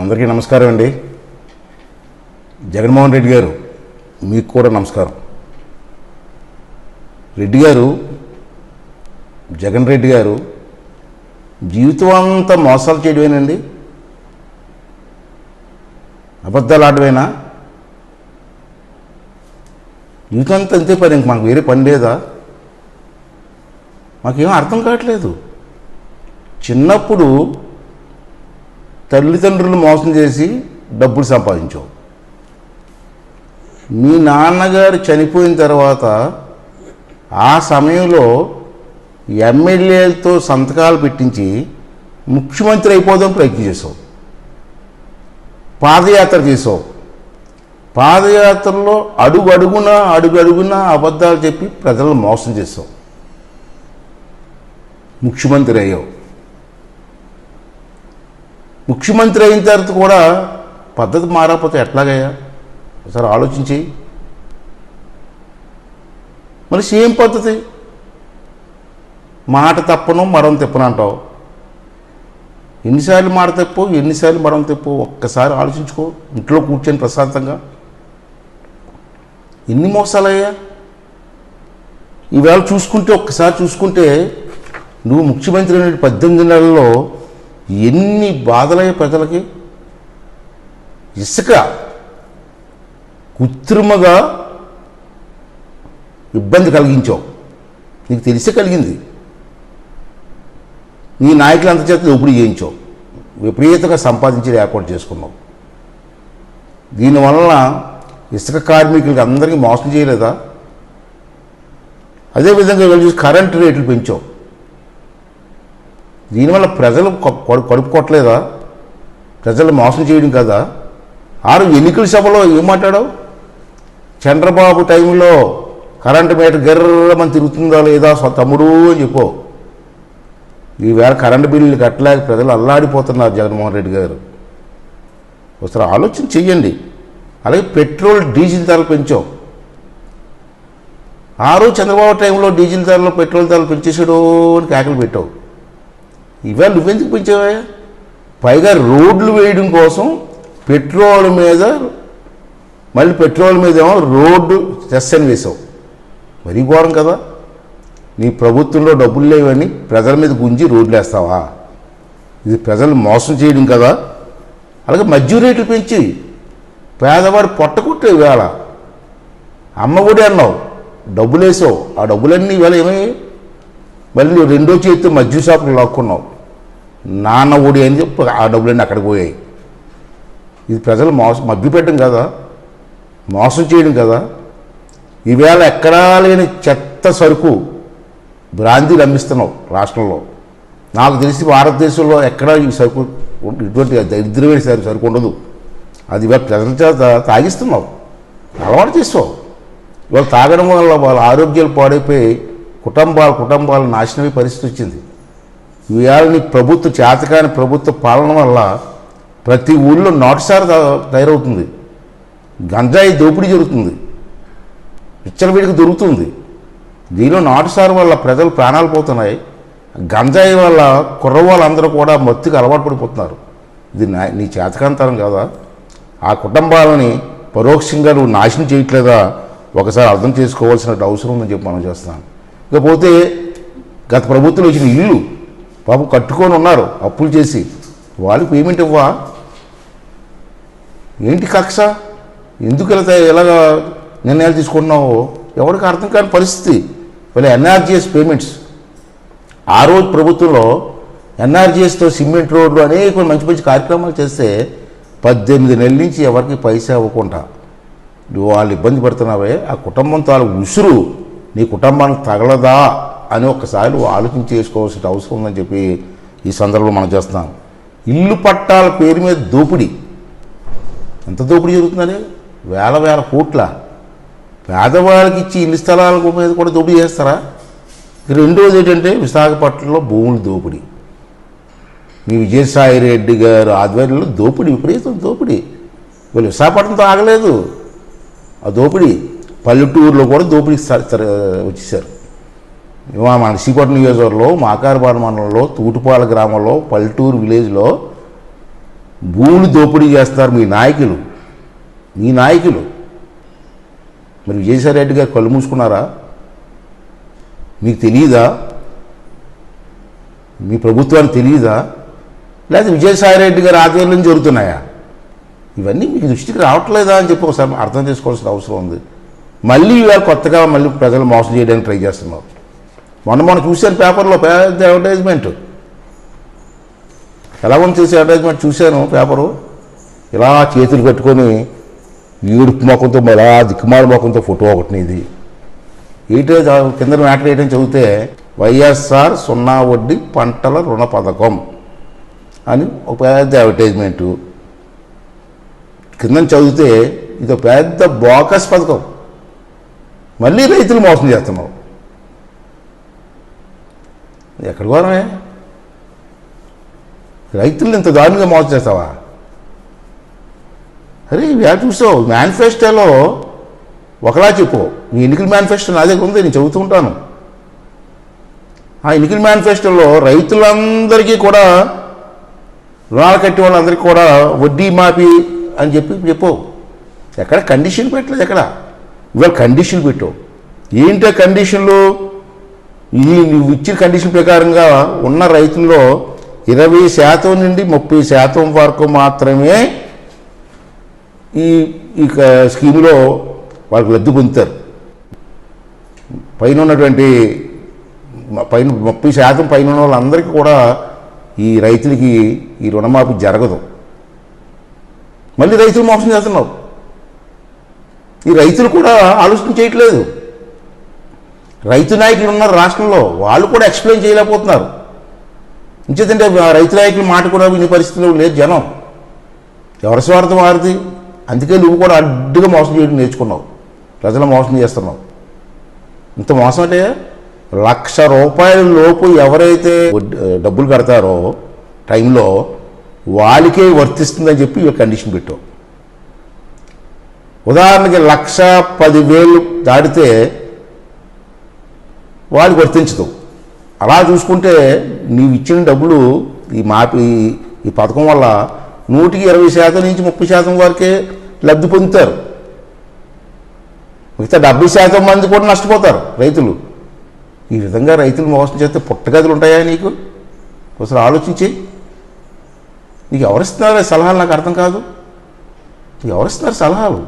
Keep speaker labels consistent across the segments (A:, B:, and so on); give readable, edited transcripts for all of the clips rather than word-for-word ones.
A: అందరికీ నమస్కారం అండి. జగన్మోహన్ రెడ్డి గారు మీకు కూడా నమస్కారం. రెడ్డి గారు, జగన్ రెడ్డి గారు జీవితం అంతా మోసాలు చేయడమేనండి, అబద్ధాలు ఆడమేనా? జీవితం అంతా అంతే పని, ఇంక మాకు వేరే పని లేదా? మాకేం అర్థం కావట్లేదు. చిన్నప్పుడు తల్లిదండ్రులు మోసం చేసి డబ్బులు సంపాదించావు. మీ నాన్నగారు చనిపోయిన తర్వాత ఆ సమయంలో ఎమ్మెల్యేలతో సంతకాలు పెట్టించి ముఖ్యమంత్రి అయిపోదాం ప్రయత్నం చేసావు. పాదయాత్ర చేసావు. పాదయాత్రలో అడుగడుగునా అబద్ధాలు చెప్పి ప్రజలను మోసం చేసావు. ముఖ్యమంత్రి అయ్యావు. ముఖ్యమంత్రి అయిన తర్వాత కూడా పద్ధతి మారకపోతే ఎట్లాగయ్యా? ఒకసారి ఆలోచించి. మరి సేమ్ పద్ధతి, మాట తప్పను మరం తిప్పను అంటావు. ఎన్నిసార్లు మాట తప్పు, ఎన్నిసార్లు మరం తప్పు? ఒక్కసారి ఆలోచించుకో. ఇంట్లో కూర్చొని ప్రశాంతంగా. ఎన్ని మోసాలయ్యా ఈవేళ చూసుకుంటే, ఒక్కసారి చూసుకుంటే నువ్వు ముఖ్యమంత్రి అయిన 18 నెలల్లో ఎన్ని బాధలయ్యే ప్రజలకి. ఇసుక కృత్రిమగా ఇబ్బంది కలిగించావు. నీకు తెలిసే కలిగింది. నీ నాయకులు అంత చేత దోపిడీ చేయించావు. విపరీతంగా సంపాదించి ఏర్పాటు చేసుకున్నావు. దీనివల్ల ఇసుక కార్మికులకి అందరికీ మోసం చేయలేదా? అదేవిధంగా వీళ్ళు చూసి కరెంటు రేట్లు పెంచావు. దీనివల్ల ప్రజలు కడుపు కొట్టలేదా? ప్రజలు మోసం చేయడం కదా? ఎన్నికల సభలో ఏం మాట్లాడావు? చంద్రబాబు టైంలో కరెంటు మీటర్ గర్రమని తిరుగుతుందా లేదా తమ్ముడు అని చెప్పు. ఈవేళ కరెంటు బిల్లులు కట్టలేక ప్రజలు అల్లాడిపోతున్నారు. జగన్మోహన్ రెడ్డి గారు ఒకసారి ఆలోచన చెయ్యండి. అలాగే పెట్రోల్ డీజిల్ ధరలు పెంచావు. చంద్రబాబు టైంలో డీజిల్ ధరలు పెట్రోల్ ధరలు పెంచేసాడు అని కేకలు పెట్టావు. ఇవాళ నువ్వెందుకు పెంచావా? పైగా రోడ్లు వేయడం కోసం పెట్రోల్ మీద, మళ్ళీ పెట్రోల్ మీద ఏమో రోడ్డు సెస్ అని వేసావు. మరీ ఘోరం కదా. నీ ప్రభుత్వంలో డబ్బులు లేవని ప్రజల మీద గుంజి రోడ్లు వేస్తావా? ఇది ప్రజలు మోసం చేయడం కదా. అలాగే మద్యం రేట్లు పెంచి పేదవాడు పొట్టకుట్టే వేళ అమ్మఒడి అన్నావు, డబ్బులు వేసావు. ఆ డబ్బులన్నీ ఇవాళ ఏమయ్యాయి? మళ్ళీ రెండో చేతితో మద్యం షాపులు లాక్కున్నావు. నాన్న ఒడి అని చెప్పి ఆ డబ్బులన్నీ అక్కడికి పోయాయి. ఇది ప్రజలు మభ్యపెట్టడం కదా, మోసం చేయడం కదా. ఈవేళ ఎక్కడా లేని చెత్త సరుకు బ్రాందీలు అమ్మిస్తున్నావు రాష్ట్రంలో. నాకు తెలిసి భారతదేశంలో ఎక్కడా ఈ సరుకు, ఇటువంటి దరిద్రమైన సరుకు ఉండదు. అది ఇవాళ ప్రజల చేత తాగిస్తున్నావు, అలవాటు చేస్తావు. ఇవాళ తాగడం వల్ల వాళ్ళ ఆరోగ్యాలు పాడైపోయి కుటుంబాలు నాశనమయ్యే పరిస్థితి వచ్చింది. ఇవాళ నీ ప్రభుత్వ చేతకాని ప్రభుత్వ పాలన వల్ల ప్రతి ఊళ్ళో నాటుసారి తయారవుతుంది. గంజాయి దోపిడీ జరుగుతుంది, విచ్చలవిడికి దొరుకుతుంది. దీనిలో నాటుసారి వల్ల ప్రజలు ప్రాణాలు పోతున్నాయి. గంజాయి వల్ల కుర్రవాళ్ళందరూ కూడా మత్తుకు అలవాటు పడిపోతున్నారు. ఇది నీ చేతకాంతరం కదా. ఆ కుటుంబాలని పరోక్షంగా నువ్వు నాశనం చేయట్లేదా? ఒకసారి అర్థం చేసుకోవాల్సిన అవసరం ఉందని చెప్పి మనం చేస్తున్నాను. ఇకపోతే గత ప్రభుత్వం ఇచ్చిన ఇల్లు పాపం కట్టుకొని ఉన్నారు అప్పులు చేసి, వాళ్ళు పేమెంట్ ఇవ్వా? ఏంటి కక్ష? ఎందుకు ఎలాగ నిర్ణయాలు తీసుకుంటున్నావో ఎవరికి అర్థం కాని పరిస్థితి. వీళ్ళ ఎన్ఆర్జీఎస్ పేమెంట్స్, ఆ రోజు ప్రభుత్వంలో ఎన్ఆర్జీఎస్తో సిమెంట్ రోడ్లు అనేక మంచి మంచి కార్యక్రమాలు చేస్తే 18 నెలల నుంచి ఎవరికి పైసా ఇవ్వకుండా వాళ్ళు ఇబ్బంది పడుతున్నావే. ఆ కుటుంబం తాలూకు ఉసురు నీ కుటుంబానికి తగలదా అని ఒక్కసారి నువ్వు ఆలోచన చేసుకోవాల్సిన అవసరం ఉందని చెప్పి ఈ సందర్భంలో మనం చేస్తున్నాం. ఇల్లు పట్టాల పేరు మీద దోపిడీ, ఎంత దోపిడీ జరుగుతుందని, వేల కోట్ల. పేదవాళ్ళకి ఇచ్చి ఇల్లు స్థలాల మీద కూడా దోపిడీ చేస్తారా? రెండోది ఏంటంటే విశాఖపట్నంలో భూముల దోపిడీ. మీ విజయసాయి రెడ్డి గారు ఆధ్వర్యంలో దోపిడీ, విపరీతం దోపిడీ. వీళ్ళు విశాఖపట్నంతో ఆగలేదు ఆ దోపిడీ. పల్లెటూరులో కూడా దోపిడీ వచ్చేసారు. మన శ్రీపట్నం నియోజకవర్గంలో మాకారపాడు మండలంలో తూటుపాల గ్రామంలో పల్లెటూరు విలేజ్లో భూములు దోపిడీ చేస్తారు మీ నాయకులు. మరి విజయసాయి రెడ్డి గారు కళ్ళు మూసుకున్నారా? మీకు తెలియదా? మీ ప్రభుత్వానికి తెలియదా? లేదా విజయసాయి రెడ్డి గారి ఆధ్వర్యంలో జరుగుతున్నాయా? ఇవన్నీ మీకు దృష్టికి రావట్లేదా అని చెప్పి ఒకసారి అర్థం చేసుకోవాల్సిన అవసరం ఉంది. మళ్ళీ ఇవాళ కొత్తగా మళ్ళీ ప్రజలు మోసం చేయడానికి ట్రై చేస్తున్నారు. మొన్న చూశాను పేపర్లో పెద్ద అడ్వర్టైజ్మెంట్, ఎలా ఉంది చేసే అడ్వర్టైజ్మెంట్ చూశాను పేపరు. ఇలా చేతులు కట్టుకొని ఈడుపు మొఖంతో ఇలా దిక్కుమాల మొఖంతో ఫోటో ఒకటి ఇది ఏంటో కింద మ్యాటర్ ఏంటని చదివితే వైఎస్ఆర్ 0 వడ్డీ పంటల రుణ పథకం అని ఒక పెద్ద అడ్వర్టైజ్మెంటు. కింద చదివితే ఇది పెద్ద బోకస్ పథకం. మళ్ళీ రైతులు మోసం చేస్తున్నావు. ఎక్కడి కోరమే? రైతులను ఇంత దారుణంగా మోసం చేస్తావా? అరే ఇవాళ చూసావు మేనిఫెస్టోలో ఒకలా చెప్పు. నీ ఎన్నికల మేనిఫెస్టో నా దగ్గర ఉంది, నేను చదువుతూ ఉంటాను. ఆ ఎన్నికల మేనిఫెస్టోలో రైతులందరికీ కూడా రుణాలు కట్టే వాళ్ళందరికీ కూడా వడ్డీ మాఫీ అని చెప్పు. ఎక్కడ కండిషన్ పెట్టలేదు. ఎక్కడ ఇవాళ కండిషన్లు పెట్టావు. ఏంటో కండిషన్లు? నువ్వు ఇచ్చిన కండిషన్ ప్రకారంగా ఉన్న రైతుల్లో 20% నుండి 30% వరకు మాత్రమే ఈ స్కీములో వాళ్ళకి లబ్ధి పొందుతారు. పైన ఉన్నటువంటి 30% పైన ఉన్న వాళ్ళందరికీ కూడా ఈ రైతులకి ఈ రుణమాఫీ జరగదు. మళ్ళీ రైతులు మోసం చేస్తున్నావు. ఈ రైతులు కూడా ఆలోచన చేయట్లేదు. రైతు నాయకులు ఉన్నారు రాష్ట్రంలో, వాళ్ళు కూడా ఎక్స్ప్లెయిన్ చేయలేకపోతున్నారు. ఇంకేంటంటే రైతు నాయకుల మాట కూడా వినే పరిస్థితిలో లేదు జనం. ఎవరి స్వార్థం వారిది. అందుకే నువ్వు కూడా అడ్డుగా మోసం చేయడం నేర్చుకున్నావు. ప్రజలు మోసం చేస్తున్నావు. ఇంత మోసం అంటే ₹1,00,000 లోపు ఎవరైతే డబ్బులు కడతారో టైంలో వాళ్ళకే వర్తిస్తుందని చెప్పి ఇవి కండిషన్ పెట్టావు. ఉదాహరణకి 1,10,000 దాటితే వాడికి వర్తించదు. అలా చూసుకుంటే నీవు ఇచ్చిన డబ్బులు ఈ పథకం వల్ల 120% నుంచి 30% వరకే లబ్ధి పొందుతారు. మిగతా 70% మంది కూడా నష్టపోతారు రైతులు. ఈ విధంగా రైతులు మోసం చేస్తే పుట్టగదులు ఉంటాయా నీకు? ఒకసారి ఆలోచించి. నీకు ఎవరిస్తున్నారు సలహాలు? నాకు అర్థం కాదు. నీకు ఎవరిస్తున్నారు సలహాలు?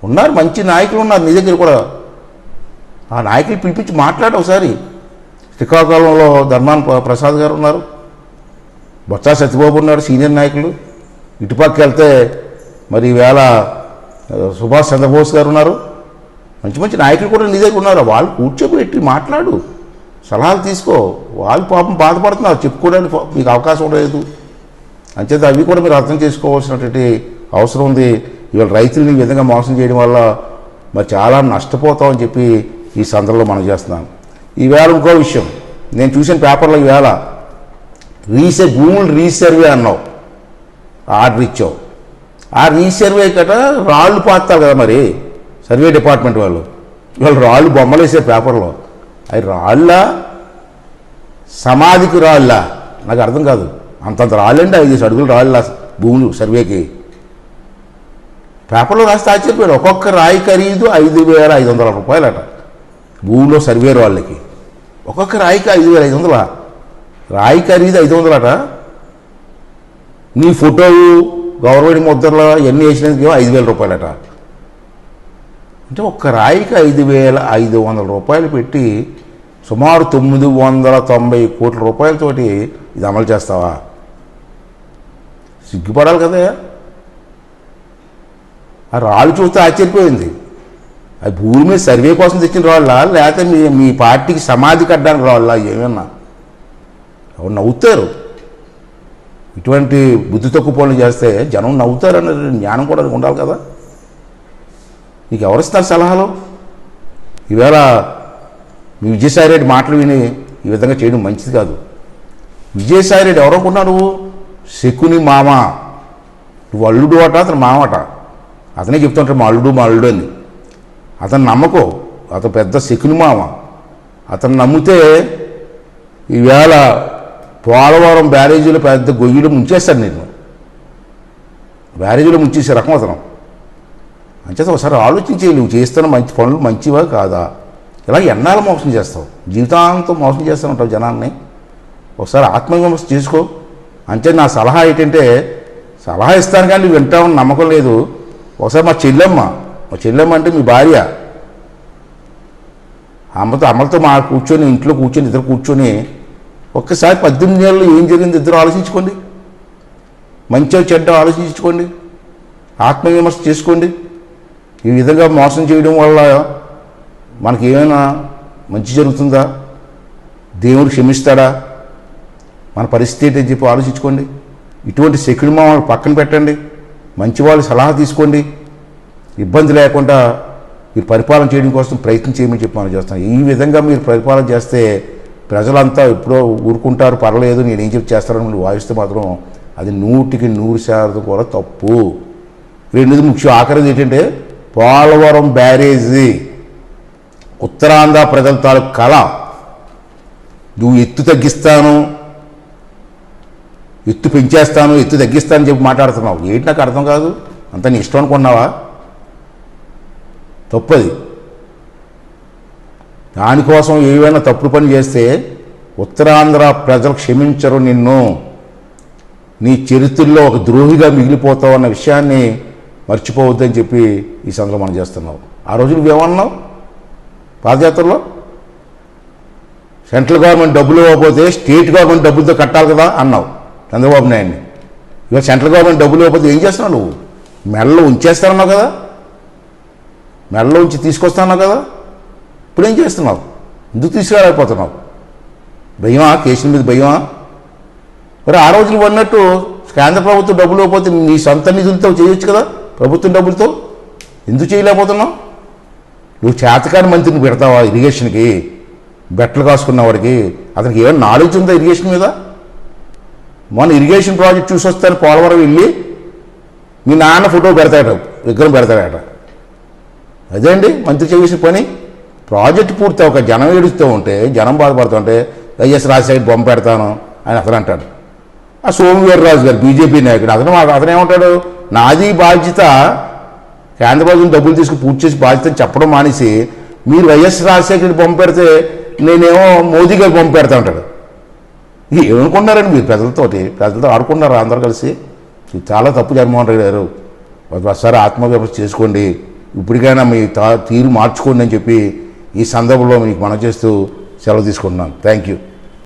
A: ఉన్నారు మంచి నాయకులు ఉన్నారు నీ దగ్గర కూడా. ఆ నాయకులు పిలిపించి మాట్లాడు ఒకసారి. శ్రీకాకుళంలో ధర్మాన ప్రసాద్ గారు ఉన్నారు, బొత్స సత్యబాబు ఉన్నారు, సీనియర్ నాయకులు. ఇటుపక్కకి వెళ్తే మరి ఈవేళ సుభాష్ చంద్రబోస్ గారు ఉన్నారు. మంచి మంచి నాయకులు కూడా నీ దగ్గర ఉన్నారు. వాళ్ళు కూర్చోబెట్టి మాట్లాడు, సలహాలు తీసుకో. వాళ్ళు పాపం బాధపడుతున్నారు, చెప్పుకోవడానికి మీకు అవకాశం లేదు. అంచేత అవి కూడా మీరు అర్థం చేసుకోవాల్సినటువంటి అవసరం ఉంది. ఇవాళ రైతులని ఈ విధంగా మోసం చేయడం వల్ల మరి చాలా నష్టపోతామని చెప్పి ఈ సందర్భంలో మనం చేస్తున్నాను. ఈవేళ ఇంకో విషయం నేను చూసిన పేపర్లో, ఈవేళ భూములు రీసర్వే అన్నావు, ఆర్డర్ ఇచ్చావు. ఆ రీసర్వే కట రాళ్ళు పాతారు కదా మరి సర్వే డిపార్ట్మెంట్ వాళ్ళు. ఇవాళ రాళ్ళు బొమ్మలు వేసే పేపర్లో. అవి రాళ్ళ సమాధికి రాళ్ళ నాకు అర్థం కాదు. అంతంత రాళ్ళండి, 5 అడుగులు రాళ్ళ భూములు సర్వేకి. పేపర్లో రాస్తే ఆశ్చర్యపోయాడు. ఒక్కొక్క రాయి ఖరీదు ₹5,500 అట భూమిలో సర్వే వాళ్ళకి. ఒక్కొక్క రాయికి 5,500. రాయి ఖరీదు 500 అట. నీ ఫోటోలు గవర్నమెంట్ ముద్రలో ఎన్ని వేసినందుకు ₹5,000 అట. అంటే ఒక్క రాయికి ₹5,500 పెట్టి సుమారు 990 కోట్ల రూపాయలతోటి ఇది అమలు చేస్తావా? సిగ్గుపడాలి కదా. ఆ రాళ్ళు చూస్తే ఆశ్చర్యపోయింది. అది భూమి మీద సర్వే కోసం తెచ్చిన రాళ్ళ, లేకపోతే మీ పార్టీకి సమాధి కట్టడానికి రాళ్ళ? ఏమన్నా ఎవరు నవ్వుతారు? ఇటువంటి బుద్ధి తక్కువ పనులు చేస్తే జనం నవ్వుతారు అనే జ్ఞానం కూడా ఉండాలి కదా. నీకు ఎవరిస్తారు సలహాలు? ఈవేళ మీ విజయసాయి రెడ్డి మాటలు విని ఈ విధంగా చేయడం మంచిది కాదు. విజయసాయి రెడ్డి ఎవరనుకున్నావు నువ్వు? శకుని మామ. నువ్వు అల్లుడు అట, అతను మామట. అతనే చెప్తుంటాడు మా అల్లుడు అని. అతను నమ్మకో, అతను పెద్ద శకుని మామ. అతను నమ్మితే ఈవేళ పోలవరం బ్యారేజీలో పెద్ద గొయ్యిలో ముంచేస్తాడు నేను. బ్యారేజీలో ముంచేసే రకం అతను. అంచేత ఒకసారి ఆలోచించి నువ్వు చేస్తున్న మంచి పనులు మంచివా కాదా. ఇలా ఎన్నాళ్ళు మోసం చేస్తావు, జీవితాంతం మోసం చేస్తూ ఉంటావు జనాన్ని. ఒకసారి ఆత్మవిమర్శ చేసుకో. అంటే నా సలహా ఏంటంటే, సలహా ఇస్తాను కానీ నువ్వు వింటామని నమ్మకం లేదు. ఒకసారి మా చెల్లెమ్మ అంటే మీ భార్య, అమ్మతో కూర్చొని ఇంట్లో కూర్చొని ఇద్దరు కూర్చొని ఒక్కసారి 18 ఏళ్ళు ఏం జరిగింది ఇద్దరు ఆలోచించుకోండి. మంచిగా చెడ్డ ఆలోచించుకోండి, ఆత్మవిమర్శ చేసుకోండి. ఈ విధంగా మోసం చేయడం వల్ల మనకి ఏమైనా మంచి జరుగుతుందా, దేవుడు క్షమిస్తాడా, మన పరిస్థితి ఏంటని చెప్పి ఆలోచించుకోండి. ఇటువంటి సెక్యులర్ మామూలు పక్కన పెట్టండి, మంచి వాళ్ళు సలహా తీసుకోండి. ఇబ్బంది లేకుండా మీరు పరిపాలన చేయడం కోసం ప్రయత్నం చేయమని చెప్పి మనం చేస్తాం. ఈ విధంగా మీరు పరిపాలన చేస్తే ప్రజలంతా ఎప్పుడో ఊరుకుంటారు, పర్లేదు నేను ఏం చెప్పి చేస్తారని మీరు భావిస్తే మాత్రం అది 100% కూడా తప్పు. రెండోది ముఖ్యం, ఆఖరిది ఏంటంటే పోలవరం బ్యారేజీ ఉత్తరాంధ్ర ప్రజల తాలూకు కళ. నువ్వు ఎత్తు తగ్గిస్తాను, ఎత్తు పెంచేస్తాను, ఎత్తు తగ్గిస్తానని చెప్పి మాట్లాడుతున్నావు. ఏంటి నాకు అర్థం కాదు. అంత నీ ఇష్టం అనుకున్నావా? తప్పది. దానికోసం ఏవైనా తప్పుడు పని చేస్తే ఉత్తరాంధ్ర ప్రజలు క్షమించరు నిన్ను. నీ చరిత్రలో ఒక ద్రోహిగా మిగిలిపోతావు అన్న విషయాన్ని మర్చిపోవద్దని చెప్పి ఈ సందర్భంలో మనం చేస్తున్నావు. ఆ రోజు నువ్వేమన్నావు పాదయాత్రలో? సెంట్రల్ గవర్నమెంట్ డబ్బులు ఇవ్వకపోతే స్టేట్ గవర్నమెంట్ డబ్బులతో కట్టాలి కదా అన్నావు చంద్రబాబు నాయుడిని. ఇవాళ సెంట్రల్ గవర్నమెంట్ డబ్బులు ఇవ్వకపోతే ఏం చేస్తున్నావు నువ్వు? మెడలో ఉంచేస్తానన్నావు కదా, మెడలో ఉంచి తీసుకొస్తాన్నావు కదా. ఇప్పుడు ఏం చేస్తున్నావు? ఎందుకు తీసుకురాలేకపోతున్నావు? భయమా? కేసుల మీద భయమా? మరి ఆ రోజులు ఉన్నట్టు కేంద్ర ప్రభుత్వం డబ్బులు ఇవ్వకపోతే నీ సొంత నిధులతో చేయొచ్చు కదా, ప్రభుత్వం డబ్బులతో. ఎందుకు చేయలేకపోతున్నావు? నువ్వు చేతకాని మంత్రిని పెడతావా ఇరిగేషన్కి? బెట్టలు కాసుకున్న వాడికి అతనికి ఏమైనా నాలెడ్జ్ ఉందా ఇరిగేషన్ మీద? మొన్న ఇరిగేషన్ ప్రాజెక్ట్ చూసి వస్తాను పోలవరం వెళ్ళి మీ నాన్న ఫోటో పెడతాడట, విగ్రహం పెడతాడట. అదే అండి మంత్రి చేసిన పని. ప్రాజెక్ట్ పూర్తి ఒక జనం ఏడుస్తూ ఉంటే, జనం బాధపడుతుంటే వైఎస్ రాజశేఖర్ బొమ్మ పెడతాను అని అతను అంటాడు. ఆ సోమవీర్రాజు గారు బీజేపీ నాయకుడు, అతను ఏమంటాడు, నాది బాధ్యత కేంద్ర ప్రభుత్వం డబ్బులు తీసుకుని పూర్తి చేసి బాధ్యత చెప్పడం మానేసి మీరు వైఎస్ రాజశేఖర్ బొమ్మ పెడితే నేనేమో మోదీ గారు బొమ్మ పెడతా ఉంటాడు. ఏమనుకున్నారండి మీరు? ప్రజలతో ఆడుకున్నారు అందరూ కలిసి. చాలా తప్పు జగన్మోహన్ రెడ్డి గారు. ఒకసారి ఆత్మవిమర్శ చేసుకోండి, ఇప్పటికైనా మీ తీరు మార్చుకోండి అని చెప్పి ఈ సందర్భంలో మీకు మనం చేస్తూ సెలవు తీసుకుంటున్నాను. Thank you.